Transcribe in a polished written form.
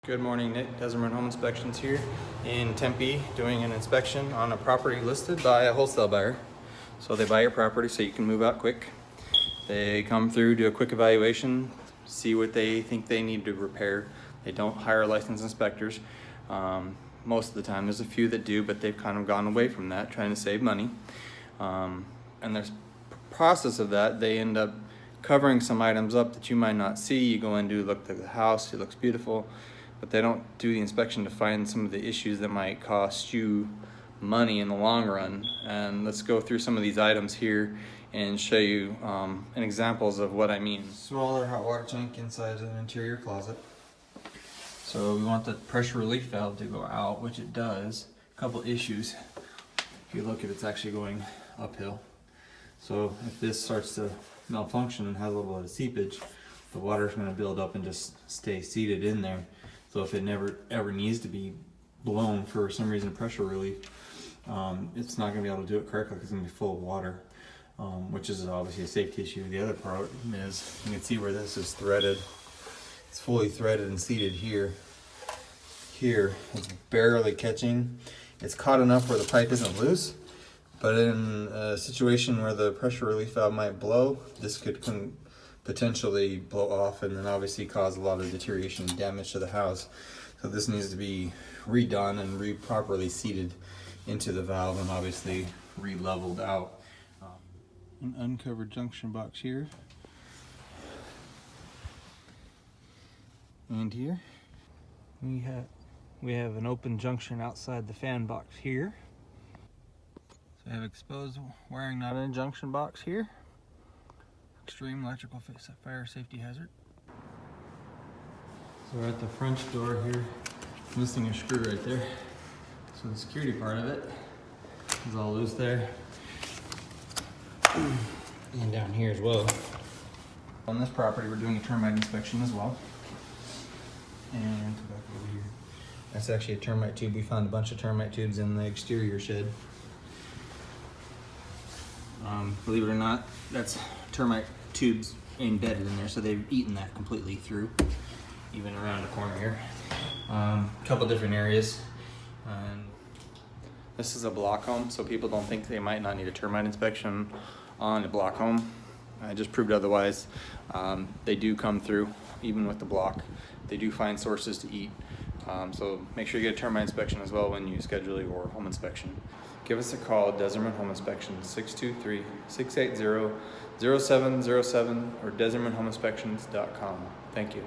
Good morning, Nick. Desert Home Inspections here in Tempe, doing an inspection on a property listed by a wholesale buyer. So they buy your property so you can move out quick. They come through, do a quick evaluation, see what they think they need to repair. They don't hire licensed inspectors. Most of the time, there's a few that do, but they've kind of gone away from that, trying to save money. And there's process of that, they end up covering some items up that you might not see. You go and do look at the house, it looks beautiful, but they don't do the inspection to find some of the issues that might cost you money in the long run. And let's go through some of these items here and show you examples of what I mean. Smaller hot water tank inside an interior closet. So we want the pressure relief valve to go out, which it does. A couple issues. If you look at it, it's actually going uphill. So if this starts to malfunction and has a little bit of seepage, the water is going to build up and just stay seated in there. So if it never ever needs to be blown for some reason, pressure relief, it's not going to be able to do it correctly because it's going to be full of water, which is obviously a safety issue. The other part is you can see where this is threaded. It's fully threaded and seated here. Here, it's barely catching. It's caught enough where the pipe isn't loose, but in a situation where the pressure relief valve might blow, this could potentially blow off and then obviously cause a lot of deterioration and damage to the house. So this needs to be redone and properly seated into the valve and obviously re-leveled out. An uncovered junction box here. And here we have an open junction outside the fan box here. So I have exposed wiring not in a junction box here. Extreme electrical fire safety hazard. So we're at the French door here. Missing a screw right there. So the security part of it is all loose there. And down here as well. On this property we're doing a termite inspection as well. And back over here. That's actually a termite tube. We found a bunch of termite tubes in the exterior shed. Believe it or not, that's termite tubes embedded in there, so they've eaten that completely through, even around the corner here. Couple different areas. This is a block home, so people don't think they might not need a termite inspection on a block home. I just proved otherwise. They do come through, even with the block. They do find sources to eat. So make sure you get a termite inspection as well when you schedule your home inspection. Give us a call at Desert Home Inspection, 623-680-0707 or desertmanhomeinspections.com. Thank you.